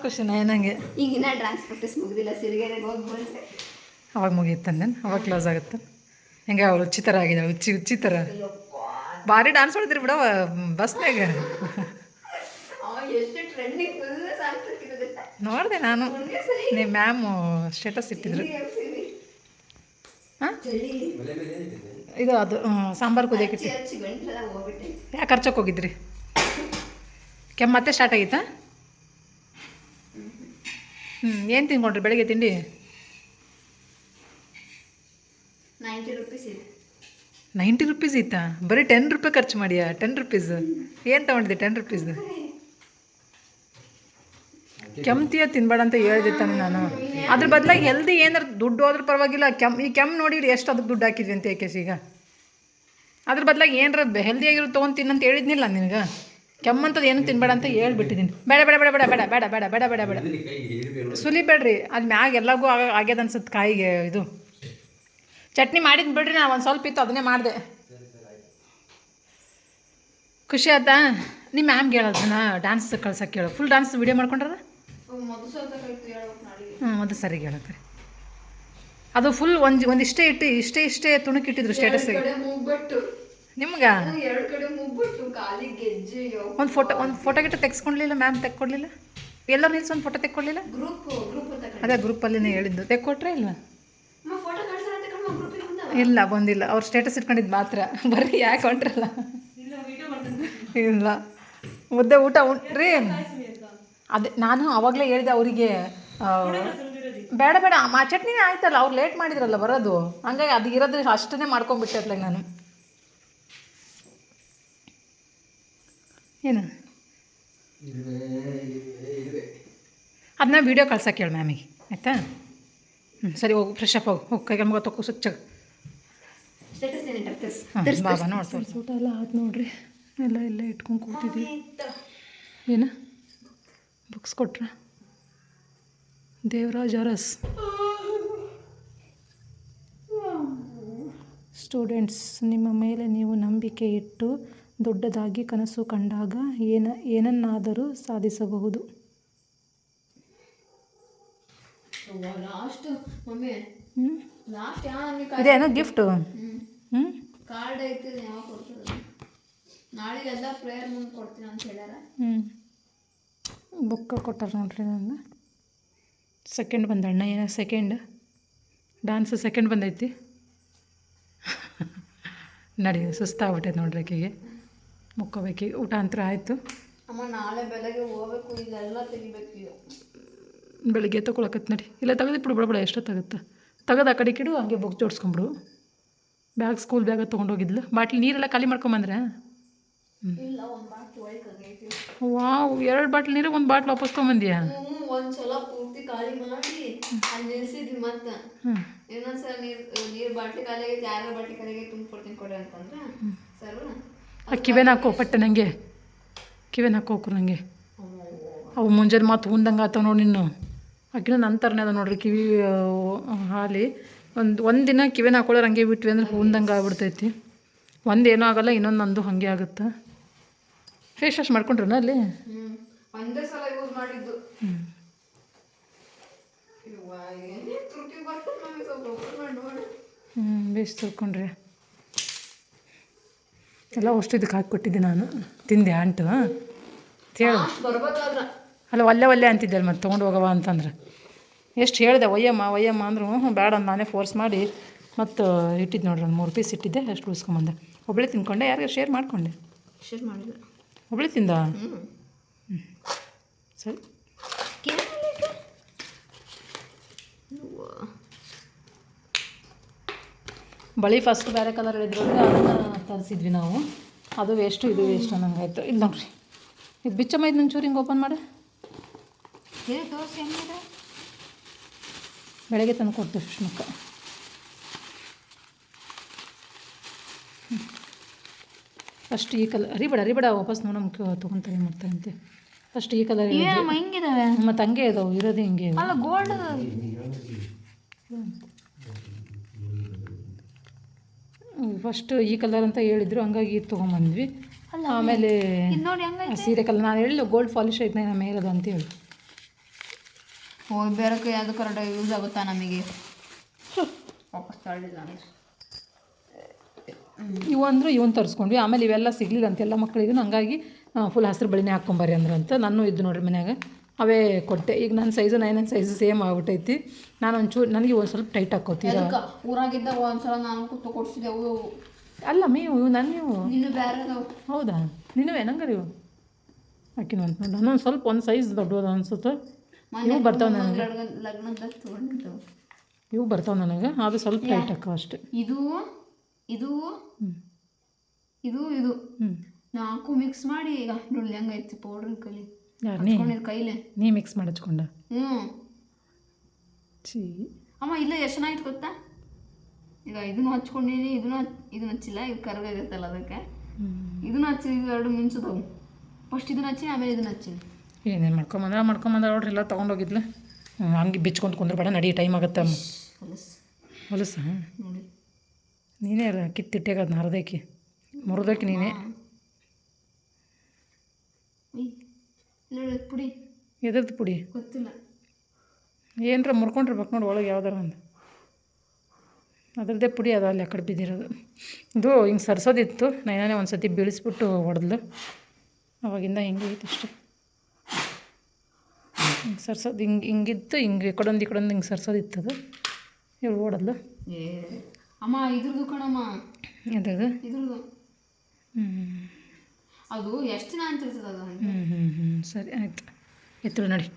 ಖುಷಿನೋ ಏನಂಗೆ ಈಗಿನ ಡ್ಯಾನ್ಸ್ ಪ್ರಾಕ್ಟೀಸ್ ಮುಗಿದಿಲ್ಲ ಸಿರಿಗೆರೆಗೆ ಹೋಗಿ ಬಂದೆ ಅವಾಗ ಮುಗಿಯುತ್ತಂದೇನು ಅವಾಗ ಕ್ಲೋಸ್ ಆಗುತ್ತೆ ಹೆಂಗೆ ಅವಳು ಹುಚ್ಚಿ ಥರ ಆಗಿದೆ ಹುಚ್ಚಿ ಥರ ಭಾರಿ ಡ್ಯಾನ್ಸ್ ಹೊಡೆದಿರಿ ಬಿಡವ ಬಸ್ನಾಗ ಎಷ್ಟು ಟ್ರೆಂಡಿಂಗ್ ನೋಡಿದೆ ನಾನು ನಿಮ್ಮ ಮ್ಯಾಮು ಸ್ಟೇಟಸ್ ಇಟ್ಟಿದ್ರು ಹಾಂ ಇದು ಅದು ಸಾಂಬಾರು ಕುದಿಯಕ್ಕೆ ಯಾಕೆ ಖರ್ಚಕ್ಕೆ ಹೋಗಿದ್ರಿ ಕೆಮ್ಮು ಮತ್ತೆ ಸ್ಟಾರ್ಟ್ ಆಗಿತ್ತಾ ಏನು ತಿನ್ಕೊಂಡ್ರಿ ಬೆಳಗ್ಗೆ ತಿಂಡಿ 90 ರೂಪೀಸ್ ಇದೆ 90 ರೂಪೀಸ್ ಇತ್ತಾ ಬರೀ 10 ರೂಪಾಯಿ ಖರ್ಚು ಮಾಡಿಯಾ 10 ರೂಪೀಸ್ ಏನು ತೊಗೊಂಡಿದ್ದೆ 10 ರೂಪೀಸ್ದು ಕೆಮ್ತಿಯ ತಿನ್ಬೇಡ ಅಂತ ಹೇಳ್ದಿತ್ತಾನೆ ನಾನು ಅದ್ರ ಬದಲಾಗಿ ಹೆಲ್ದಿ ಏನಾರು ದುಡ್ಡು ಹೋದ್ರೂ ಪರವಾಗಿಲ್ಲ ಈ ಕೆಮ್ಮು ನೋಡಿರಿ ಎಷ್ಟು ಅದಕ್ಕೆ ದುಡ್ಡು ಹಾಕಿದ್ವಿ ಅಂತ ಏಕೆಸ್ ಈಗ ಅದ್ರ ಬದಲಾಗಿ ಏನಾರ ಹೆಲ್ದಿಯಾಗಿರೋ ತೊಗೊಂಡು ತಿನ್ನಂತ ಹೇಳಿದ್ನಿಲ್ಲ ನಿನಗೆ ಕೆಮ್ಮಂಥದ್ದು ಏನು ತಿನ್ಬೇಡ ಅಂತ ಹೇಳ್ಬಿಟ್ಟಿದ್ದೀನಿ ಬೇಡ ಬೇಡ ಬೇಡ ಬೇಡ ಬೇಡ ಬೇಡ ಬೇಡ ಬೇಡ ಬೇಡ ಬೇಡ ಸುಲಿಬೇಡ್ರಿ ಅಲ್ಲಿ ಮ್ಯಾಗ ಎಲ್ಲರಿಗೂ ಆಗ್ಯದ ಅನ್ಸುತ್ತೆ ಕಾಯಿಗೆ ಇದು ಚಟ್ನಿ ಮಾಡಿದ್ದು ಬಿಡ್ರಿ ನಾ ಒಂದು ಸ್ವಲ್ಪ ಇತ್ತು ಅದನ್ನೇ ಮಾಡಿದೆ ಖುಷಿ ಆಯ್ತಾ ನಿಮ್ಮ ಮ್ಯಾಮ್ಗೆ ಹೇಳೋದನ್ನ ಡ್ಯಾನ್ಸ್ ಕಳ್ಸಕ್ಕೆ ಹೇಳೋ ಫುಲ್ ಡ್ಯಾನ್ಸ್ ವೀಡಿಯೋ ಮಾಡ್ಕೊಂಡ್ರ ಅದು ಸರಿಗೆ ಹೇಳಕ್ಕೆ ಅದು ಫುಲ್ ಒಂದಿಷ್ಟೇ ಇಷ್ಟೇ ತುಣುಕಿಟ್ಟಿದ್ರು ಸ್ಟೇಟಸ್ಗೆ ನಿಮ್ಗೆ ಒಂದು ಫೋಟೋ ಗಿಟ್ಟ ತೆಗೆಸ್ಕೊಡ್ಲಿಲ್ಲ ಮ್ಯಾಮ್ ತೆಕ್ಕೊಡ್ಲಿಲ್ಲ ಎಲ್ಲರೂ ನಿಲ್ಸಿ ಒಂದು ಫೋಟೋ ತೆಕ್ಕೊಳ್ಳಿಲ್ಲ? ಗ್ರೂಪ್ ಅಂತ ಅದೇ ಗ್ರೂಪಲ್ಲಿನೇ ಹೇಳಿದ್ದು, ತೆಕ್ಕೊಟ್ರೆ ಇಲ್ವಾ? ಫೋಟೋ ಕಳ್ಸೋಣ ಗ್ರೂಪಿಗೆ ಬಂದವ. ಇಲ್ಲ ಬಂದಿಲ್ಲ, ಅವ್ರು ಸ್ಟೇಟಸ್ ಇಟ್ಕೊಂಡಿದ್ದು ಮಾತ್ರ. ಬರ್ರಿ ಯಾಕೆ ಹೊಂಟ್ರಲ್ಲ? ಇಲ್ಲ ಮುದ್ದೆ ಊಟ ಉಂಟ್ರಿ. ಅದೇ ನಾನು ಆವಾಗಲೇ ಹೇಳಿದೆ ಅವರಿಗೆ, ಬೇಡ ಬೇಡ ಆ ಚಟ್ನಿನೇ ಆಯ್ತಲ್ಲ, ಅವ್ರು ಲೇಟ್ ಮಾಡಿದ್ರಲ್ಲ ಬರೋದು, ಹಂಗಾಗಿ ಅದು ಇರೋದು ಅಷ್ಟನ್ನೇ ಮಾಡ್ಕೊಂಡ್ಬಿಟ್ಟೆ ಅತ್ಲಾಗ ನಾನು. ಏನು ಅದನ್ನ ವೀಡಿಯೋ ಕಳ್ಸಕ್ಕೆ ಹೇಳಿ ಮ್ಯಾಮಿಗೆ, ಆಯಿತಾ? ಸರಿ ಹೋಗು, ಫ್ರೆಶ್ ಅಪ್ ಹೋಗಿ ಕೈಗೆ ಮುಗ ತೊಗೋ ಸ್ವಚ್ಛ. ಹಾಂ ಬಾಬಾ ನೋಡಿ ಊಟ ಎಲ್ಲ ಆಯ್ತು ನೋಡ್ರಿ, ಎಲ್ಲ ಇಲ್ಲೇ ಇಟ್ಕೊಂಡು ಕೂತಿದ್ದೀವಿ. ಏನು ಬುಕ್ಸ್ ಕೊಟ್ರ? ದೇವರಾಜ್ ಅರಸ್. ಸ್ಟೂಡೆಂಟ್ಸ್, ನಿಮ್ಮ ಮೇಲೆ ನೀವು ನಂಬಿಕೆ ಇಟ್ಟು ದೊಡ್ಡದಾಗಿ ಕನಸು ಕಂಡಾಗ ಏನನ್ನಾದರೂ ಸಾಧಿಸಬಹುದು. ಇದೇನೋ ಗಿಫ್ಟು. ಕಾರ್ಡ್ ಐತಿ, ಯಾವಾಗ ಕೊಡ್ತದೆ? ನಾಳೆಗೆಲ್ಲ ಪ್ರೇಯರ್ ಮುಂದೆ ಕೊಡ್ತೀನಿ ಅಂತ ಹೇಳ್ಯಾರ. ಬುಕ್ಕ ಕೊಟ್ಟಾರ ನೋಡ್ರಿ. ನನ್ನ ಸೆಕೆಂಡ್ ಬಂದಣ್ಣ, ಏನೋ ಸೆಕೆಂಡ್ ಡ್ಯಾನ್ಸ್ ಸೆಕೆಂಡ್ ಬಂದೈತಿ. ನಡಿ ಸುಸ್ತಾಗ್ಬಿಟ್ಟೈತೆ ನೋಡ್ರಿ ಆಕೆಗೆ, ಮುಕ್ಕೋಬೇಕೀಗ. ಊಟ ಅಂತೂ ಆಯಿತು. ಅಮ್ಮ ನಾಳೆ ಬೆಳಗ್ಗೆ ಹೋಗ್ಬೇಕು, ಇದೆಲ್ಲ ತೆಗಿಬೇಕು. ಬೆಳಿಗ್ಗೆ ತೊಗೊಳಕತ್ತು ನಡಿ. ಇಲ್ಲ ತೆಗೆದಿಟ್ಬಿಡು, ಬಿಡಬೇಡ, ಎಷ್ಟೊತ್ತಾಗುತ್ತೆ ತೆಗೆದು ಆ ಕಡೆ ಕಿಡು, ಹಂಗೆ ಬುಕ್ ಜೋಡಿಸ್ಕೊಂಬಿಡು. ಬ್ಯಾಗ್ ಸ್ಕೂಲ್ ಬ್ಯಾಗ ತೊಗೊಂಡೋಗಿದ್ಲು. ಬಾಟ್ಲಿ ನೀರೆಲ್ಲ ಖಾಲಿ ಮಾಡ್ಕೊಂಬಂದ್ರೆ? ಇಲ್ಲ, ಒಂದು ಬಾಟ್ಲು ಒಯ್ಕಾಗೈತಿ. ವಾವ್, 2 ಬಾಟ್ಲ್ ನೀರು, 1 ಬಾಟ್ಲ್ ವಾಪಸ್ ತೊಗೊಂಬಂದ್ಯಾ? ಒಂದ್ಸಲ ಪೂರ್ತಿ ಖಾಲಿ ಮಾಡಿ ಅಲ್ಲಿ ನಿಲ್ಸಿದ್ವಿ. ಮತ್ತೆ ಇನ್ನೊಂದ್ಸಲ ನೀರು ಬಾಟ್ಲಿ ಖಾಲಿ ಆಗೈತೆ, 2 ಬಾಟ್ಲಿ ಖಾಲಿ ಆಗೈತೆ, ತುಂಬಿಕೊಡ್ತೀನಿ ಕೊಡ್ರಿ ಅಂತಂದ್ರೆ ಸರ್ ಕಿವೇನ ಹಾಕೋ ಪಟ್ಟೆ, ನನಗೆ ಕಿವೇನ ಹಾಕೋಕ್ರು ನನಗೆ. ಅವು ಮುಂಜಾನೆ ಮಾತು ಉಂದಂಗೆ ಆತವ ನೋಡಿ. ಇನ್ನು ಅಕ್ಕಿನ ನಂತರನೇ ಅದ ನೋಡ್ರಿ ಕಿವಿ ಹಾಲಿ. ಒಂದು ದಿನ ಕಿವೇನ ಹಾಕೊಳ್ಳೋರು ಹಂಗೆ ಬಿಟ್ವಿ ಅಂದ್ರೆ ಉಂದಂಗೆ ಆಗ್ಬಿಡ್ತೈತಿ. ಒಂದೇನೂ ಆಗೋಲ್ಲ, ಇನ್ನೊಂದು ನಂದು ಹಾಗೆ ಆಗುತ್ತೆ. ಫೇಸ್ ವಾಶ್ ಮಾಡ್ಕೊಂಡ್ರನ ಅಲ್ಲಿ? ಒಂದೇ ಸಲ ಯೂಸ್ ಮಾಡಿದ್ದು. ಬೇಸ್ ತಿಳ್ಕೊಂಡ್ರಿ ಎಲ್ಲ ಅಷ್ಟು ಇದಕ್ಕೆ ಹಾಕಿಕೊಟ್ಟಿದ್ದೆ ನಾನು. ತಿಂದೆ ಅಂಟು ಹೇಳು. ಅಲ್ಲ ಒಲ್ಲೆ ಅಂತಿದ್ದೆ ಅಲ್ಲ, ಮತ್ತೆ ತೊಗೊಂಡು ಹೋಗವ ಅಂತಂದ್ರೆ ಎಷ್ಟು ಹೇಳಿದೆ, ಒಯ್ಯಮ್ಮ ಅಂದರು. ಬೇಡ ಅಂತ ನಾನೇ ಫೋರ್ಸ್ ಮಾಡಿ ಮತ್ತು ಇಟ್ಟಿದ್ದು ನೋಡ್ರಿ. ಒಂದು 3 ಪೀಸ್ ಇಟ್ಟಿದ್ದೆ, ಅಷ್ಟು ಉಳಿಸ್ಕೊಂಬಂದೆ. ಒಬ್ಬಳೇ ತಿನ್ಕೊಂಡೆ, ಯಾರಿಗೆ ಶೇರ್ ಮಾಡಿಕೊಂಡೆ? ಶೇರ್ ಮಾಡಿಲ್ಲ, ಒಬ್ಬಳೇ ತಿಂದ. ಸರಿ. ಬಳಿ ಫಸ್ಟ್ ಬೇರೆ ಕಲರ್ ಹೇಳಿದ್ರು, ಅದನ್ನು ತರಿಸಿದ್ವಿ ನಾವು. ಅದು ವೇಸ್ಟು, ಇದು ವೇಸ್ಟ್ ಅನ್ನಂಗಾಯ್ತು. ಇದು ನೋಡ್ರಿ, ಇದು ಬಿಚ್ಚಮ್ಮ, ಇದು ಒಂಚೂರು ಹಿಂಗೆ ಓಪನ್ ಮಾಡಿ ತೋರಿಸಿ. ಹೆಂಗಿದೆ? ಬೆಳಗ್ಗೆ ತಂದು ಕೊಡ್ತೀವಿ ಸುಷ್ಮಕ್ಕ. ಫಸ್ಟ್ ಈ ಕಲರ್ ಅರಿಬೇಡ ವಾಪಸ್ ನೋಡೋ ಮುಖ್ಯ ತೊಗೊತಾರೆ ಮಾಡ್ತಾರಂತೆ. ಫಸ್ಟ್ ಈ ಕಲರ್ ಹೆಂಗಿದಾವೆ? ಮತ್ತು ಹಂಗೆ ಇದಾವೆ, ಇರೋದು ಹಿಂಗೆ. ಅಲ್ಲ ಗೋಲ್ಡ್ ಫಸ್ಟ್ ಈ ಕಲರ್ ಅಂತ ಹೇಳಿದ್ರು, ಹಂಗಾಗಿ ಇದು ತೊಗೊಂಬಂದ್ವಿ. ಆಮೇಲೆ ಸೀರೆ ಕಲರ್ ನಾನು ಹೇಳಿಲ್ಲ, ಗೋಲ್ಡ್ ಪಾಲಿಶ್ ಐತೆ ನಮ್ಮ ಮೇಲದು ಅಂತ ಹೇಳಿ. ಹೋಗಿ ಬೇರೆ ಯಾವುದು ಕರೆಕ್ಟಾಗಿ ಯೂಸ್ ಆಗುತ್ತಾ ನಮಗೆ? ವಾಪಸ್ ತರಲಿಲ್ಲ ಅಂದರೆ ಇವು ಅಂದ್ರೆ ಇವನ್ ತರಿಸ್ಕೊಂಡ್ವಿ. ಆಮೇಲೆ ಇವೆಲ್ಲ ಸಿಗಲಿಲ್ಲ ಅಂತ ಎಲ್ಲ ಮಕ್ಕಳಿಗೂ, ಹಂಗಾಗಿ ಫುಲ್ ಹಸಿರು ಬಳಿನೇ ಹಾಕ್ಕೊಂಬರ್ರಿ ಅಂದ್ರಂತ. ನಾನು ಇದ್ದು ನೋಡ್ರಿ ಮನ್ಯಾಗ ಅವೇ ಕೊಟ್ಟೆ. ಈಗ ನನ್ನ ಸೈಜು 9 ಸೈಜು ಸೇಮ್ ಆಗ್ಬಿಟ್ಟೈತಿ. ನಾನು ಒಂಚೂರು ನನಗೆ ಒಂದು ಸ್ವಲ್ಪ ಟೈಟ್ ಹಾಕೋತೀರ. ಊರಾಗಿದ್ದ ಒಂದ್ಸಲ ನಾನು ಕೊಡಿಸಿದೆವು. ಅಲ್ಲ ಇವು ನೀವು ಇನ್ನು ಬೇರೆ ಹೌದಾ? ನಿನ್ನವೇ ನಂಗಾರ ಇವು ಹಾಕಿನ ಅಂತ ನೋಡಿ. ನಾನು ಸ್ವಲ್ಪ ಒಂದು ಸೈಜ್ ದೊಡ್ಡದು ಅನ್ಸುತ್ತೆ. ಇವು ಬರ್ತಾವೆ ನನಗೆ, ಲಗ್ನದಾಗ ತೊಗೊಂಡಿದ್ದವು. ಇವು ಬರ್ತಾವೆ ನನಗೆ, ಅದು ಸ್ವಲ್ಪ ಟೈಟ್ ಹಾಕೋ ಅಷ್ಟೇ. ಇದು ಇದು ಇದು ಇದು ನಾಲ್ಕು ಮಿಕ್ಸ್ ಮಾಡಿ ಈಗ ನೋಡಿ ಹೆಂಗೈತಿ ಪೌಡ್ರ್ ಕಲಿ. ಯಾರು ಕೈಲೇ ನೀ ಮಿಕ್ಸ್ ಮಾಡಿ ಹಚ್ಕೊಂಡ? ಚೀ ಅಮ್ಮ ಇಲ್ಲ ಎಷ್ಟು ಚೆನ್ನಾಗಿತ್ತು ಗೊತ್ತಾ? ಈಗ ಇದನ್ನು ಹಚ್ಕೊಂಡಿನಿ, ಇದನ್ನು ಹಚ್ಚಿಲ್ಲ, ಇದು ಕರ್ಗಾಗಿರ್ತಲ್ಲ ಅದಕ್ಕೆ. ಇದನ್ನು ಹಚ್ಚಿ, ಇದು 2 ಮಿಂಚದವು. ಫಸ್ಟ್ ಇದನ್ನು ಹಚ್ಚಿ, ಆಮೇಲೆ ಇದನ್ನು ಹಚ್ಚಿ. ಏನೇನು ಮಾಡ್ಕೊಂಬಂದ ನೋಡ್ರಿ. ಎಲ್ಲ ತೊಗೊಂಡೋಗಿದ್ಲು. ಹಂಗೆ ಬಿಚ್ಕೊಂಡು ಕುಂದ್ರಬೇಡ, ನಡಿ, ಟೈಮ್ ಆಗುತ್ತೆ. ಹೊಲಸ ನೋಡಿ, ನೀನೇ ಕಿತ್ತಿಟ್ಟಾಗ ಅದನ್ನ ಹರಿದೈಕಿ ಮುರಿದೋಕಿ ನೀನೇ. ಪುಡಿ ಎದ್ರದ್ದು ಪುಡಿ ಗೊತ್ತಿಲ್ಲ, ಏನರ ಮುರ್ಕೊಂಡಿರ್ಬೇಕು ನೋಡಿ ಒಳಗೆ ಯಾವ್ದಾರ ಒಂದು. ಅದರದ್ದೇ ಪುಡಿ ಅದು ಅಲ್ಲಿ ಆ ಕಡೆ ಬಿದ್ದಿರೋದು. ಇದು ಹಿಂಗೆ ಸರ್ಸೋದಿತ್ತು, ನಾನೇ ಒಂದು ಸತಿ ಬೀಳಿಸ್ಬಿಟ್ಟು ಹೊಡೆದ್ಲು. ಅವಾಗಿಂದ ಹಿಂಗೆ ಐತೆ ಅಷ್ಟೇ. ಹಿಂಗೆ ಸರ್ಸೋದು ಹಿಂಗಿತ್ತು ಹಿಂಗೆ ಈ ಕಡೊಂದು ಹಿಂಗೆ ಸರ್ಸೋದು ಇತ್ತದು ಇವಳು ಓಡಲ್ಲ. ಏ ಅಮ್ಮ ಇದ್ರದ್ದು ಕಣಮ್ಮ, ಅದ್ರದ್ದು ಇದ್ರದ್ದು ಹ್ಞೂ ಅದು ಎಷ್ಟು ದಿನ ಅಂತಿರ್ತದೆ ಅದು. ಸರಿ ಆಯಿತು ಎತ್ತಳು ನೋಡಿ.